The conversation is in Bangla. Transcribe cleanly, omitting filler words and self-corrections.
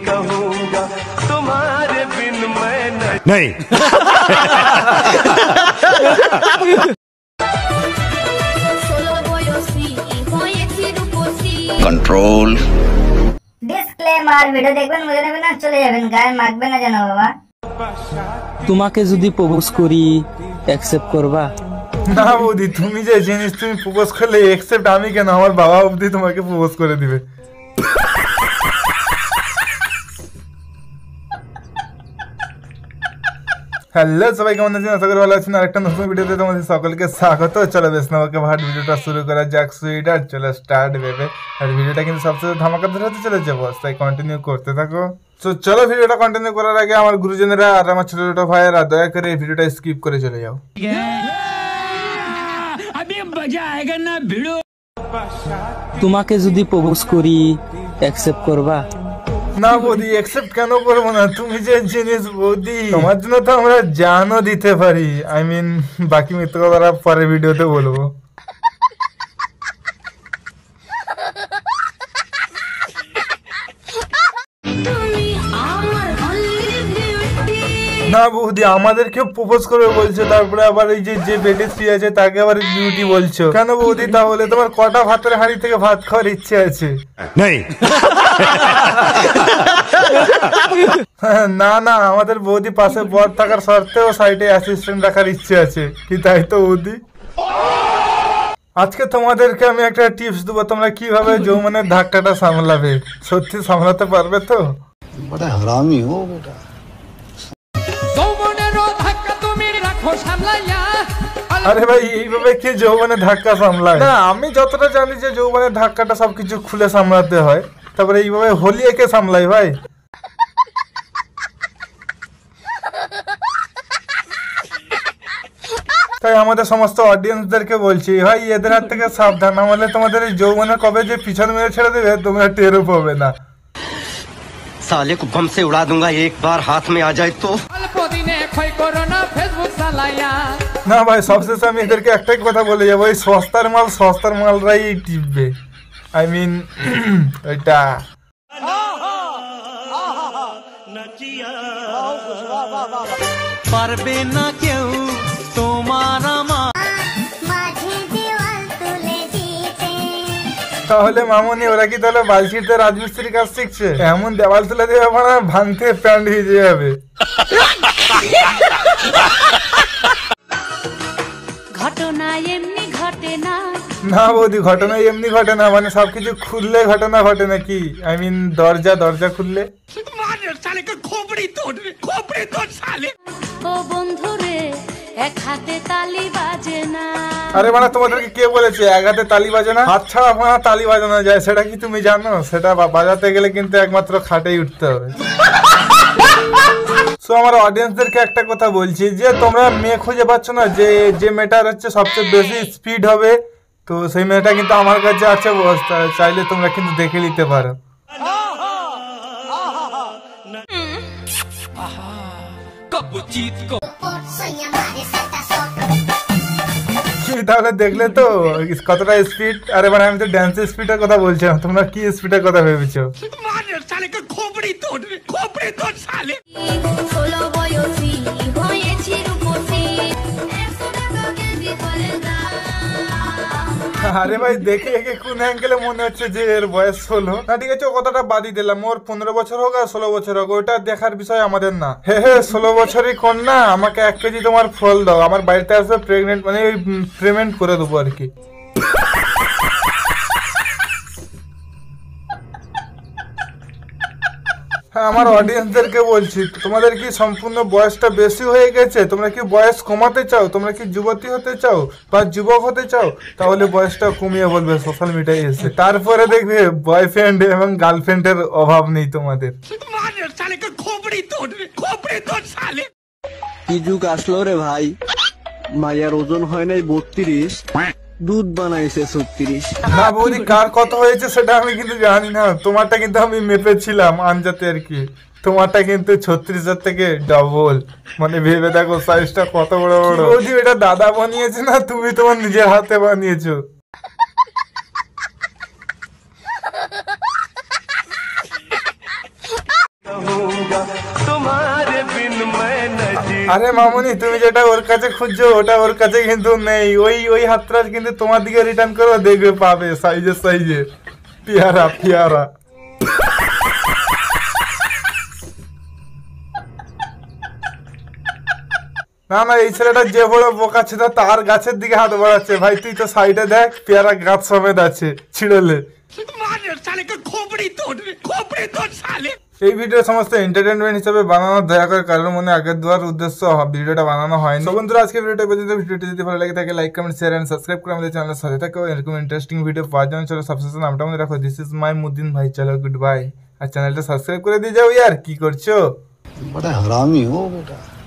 कहूँगा तुम्हारे बिन मैं नहीं। कंट्रोल। ডিসক্লেমার, ভিডিও দেখবেন বুঝে নেবেন না, চলে যাবেন, গায়ে মাখবে না যেন বাবা। তোমাকে যদি প্রপোজ করি অ্যাকসেপ্ট করবা? না বৌদি, তুমি যে জিনিস তুমি প্রপোজ করলে অ্যাকসেপ্ট আমি কেন, আমার বাবা অবধি তোমাকে প্রপোজ করে দিবে। হ্যালো সবাই, কেমন আছেন? আশা করি ভালো আছেন। আরেকটা নতুন ভিডিওতে তোমাদের সকলকে স্বাগত। চলো বেশ নামকে ভাট ভিডিওটা শুরু করা যাক। সুইটার চলো স্টার্ট ভেবে। আর ভিডিওটা কিন্তু সবচেয়ে ধামাকাদার হতে চলেছে বস, তাই কন্টিনিউ করতে থাকো। তো চলো ভিডিওটা কন্টিনিউ করার আগে আমার গুরুজনেরা আর আমার ছোট ছোট ভাইয়েরা দয়া করে এই ভিডিওটা স্কিপ করে চলে যাও। তোমাকে যদি প্রপোজ করি অ্যাকসেপ্ট করবা? না বৌদি, অ্যাকসেপ্ট কেন করবো না? তুমি যে জিনিস বৌদি, তোমার জন্য তো আমরা জানও দিতে পারি। আই মিন বাকি মিথ্যা কথাটা পরে ভিডিওতে বলবো। না বৌদি, আমাদেরকে প্রপোজ করবে বলছো, তারপরে আবার এই যে বেটিসি আছে তাকে আবার বিউটি বলছো কেন বৌদি? তাহলে তোমার কটা ভাতের হাঁড়ি থেকে ভাত খাওয়ার ইচ্ছে আছে? না না, আমাদের বৌদি পাশে বর থাকার সত্ত্বেও সাইডে অ্যাসিস্ট্যান্ট রাখার ইচ্ছে আছে কি, তাই তো বৌদি? আজকে তোমাদেরকে আমি একটা টিপস দেবো, তোমরা কিভাবে যৌবনের ধাক্কাটা সামলাবে। সত্যি সামলাতে পারবে তো? বড় হারামি হো বেটা। আরে ভাই, এইভাবে কি যৌবনের ধাক্কা সামলায়? না, আমি যতটা জানি যে যৌবনের ধাক্কাটা সবকিছু খুলে সামলাতে হয়, তারপরে এইভাবে হলিয়ে কে সামলাই ভাই? তাই আমাদের সমস্ত অডিয়েন্সদেরকে বলছি ভাই, এদের হাত থেকে সাবধান, না হলে তোমাদের এই যৌবনে কবে যে পিছন মেরে ছেড়ে দেবে তোমরা টেরও পাবে না। साले को बम से उड़ा दूंगा एक बार हाथ में आ जाए तो। না ভাই, সবশেষে আমি এদেরকে একটাই কথা বলে যাবো, এই সস্তার মালরাই টিপবে। আই মিন ওইটা পারবে না কেউ তোমার আমার। তাহলে মামুনি, ওরা কি তাহলে বালছিতে রাজমিস্ত্রির কাজ শিখছে? এমন দেওয়াল তুলে দেবে মানে ভাঙতে প্যান্ট ভিজে যাবে। ঘটনা এমনি ঘটে না। না বৌদি, ঘটনা এমনি ঘটে না, মানে সবকিছু খুললে ঘটনা ঘটে নাকি? আই মিন দরজা খুললে। ও বন্ধুরে, এক হাতে তালি বাজে না। আরে মানে তোমাদেরকে কে বলেছে এক হাতে তালি বাজে না? হাত ছাড়া আপনারা তালি বাজানো যায়, সেটা কি তুমি জানো? সেটা বাজাতে গেলে কিন্তু একমাত্র খাটেই উঠতে হবে। সো আমার অডিয়েন্সদেরকে একটা কথা বলছি, যে তোমরা মেয়ে খুঁজে পাচ্ছ না, যে মেয়েটার হচ্ছে সবচেয়ে বেশি স্পিড হবে, তো সেই মেয়েটা কিন্তু আমার কাছে আছে, চাইলে তোমরা কিন্তু দেখে নিতে পারো। তাহলে দেখলে তো কতটা স্পিড। আরে মানে আমি তো ড্যান্সের স্পিডের কথা বলছিলাম, তোমরা কি স্পিডের কথা ভেবেছো? আরে ভাই, দেখে একে কোন অ্যাঙ্গেলে মনে হচ্ছে যে এর বয়স 16। না ঠিক আছে, ও কথাটা বাদই দিলাম, ওর 15 বছর হোক আর 16 বছর হোক, ওইটা দেখার বিষয় আমাদের না। হে 16 বছরই কন্যা, আমাকে 1 কেজি তোমার ফল দাও, আমার বাড়িতে আসবে প্রেগনেন্ট, মানে পেমেন্ট করে দেবো আর কি। হ্যাঁ, আমার অডিয়েন্সদেরকে বলছি, তোমাদের কি সম্পূর্ণ বয়সটা বেশি হয়ে গেছে? তোমরা কি বয়স কমাতে চাও? তোমরা কি যুবতী হতে চাও বা যুবক হতে চাও? তাহলে বয়সটা কমিয়ে বলবে সোশ্যাল মিডিয়ায় এসে, তারপরে দেখবে বয়ফ্রেন্ড এবং গার্লফ্রেন্ডের অভাব নেই তোমাদের। কি যুগ আসলো রে ভাই, মায়ের ওজন হয় নাই 32, দুধ বানাইছে 36। না বৌদি, কার কত হয়েছে সেটা আমি কিন্তু জানি না, তোমারটা কিন্তু আমি মেপেছিলাম আনজাতে আর কি। তোমারটা কিন্তু 36 থেকে ডবল, মানে ভেবে দেখো সাইজটা কত বড় বড়। বৌদি, এটা দাদা বানিয়েছে না তুমি তোমার নিজের হাতে বানিয়েছো? আরে মামুনি তুমি যেটা ওর কাছে খুঁজছো ওটা ওর কাছে কিন্তু নেই, ওই হাতটা কিন্তু তোমার দিকে রিটার্ন করো, দেখবে পাবে সাইজে পিয়ারা পিয়ারা। না না এই ছেলেটা যে বড় বোকা ছিল তার গাছের দিকে হাত বাড়াচ্ছে। ভাই তুই তো সাইডে দেখ পেয়ারা গাছ সমেত আছে ছিড়লে। এই ভিডিও সমস্ত এন্টারটেনমেন্ট হিসেবে বানানো, দয়া করে কারোর মনে আগের দেওয়ার উদ্দেশ্য ভিডিওটা বানানো হয়নি। তো বন্ধুরা আজকে ভিডিওটা পর্যন্ত, ভিডিওটি যদি ভালো লাগে থাকে like comment share and subscribe করে আমাদের চ্যানেলের সাথে থাকো। এরকম ইন্টারেস্টিং ভিডিও পাওয়ার জন্য চলো সাবস্ক্রাইব নামটা মনে রাখো, দিস ইজ মাই মুদ্দিন ভাই। চলো গুড বাই, আর চ্যানেলটা সাবস্ক্রাইব করে দিয়ে যাও। ইয়ার কি করছো? बड़ा हरामी हो बेटा।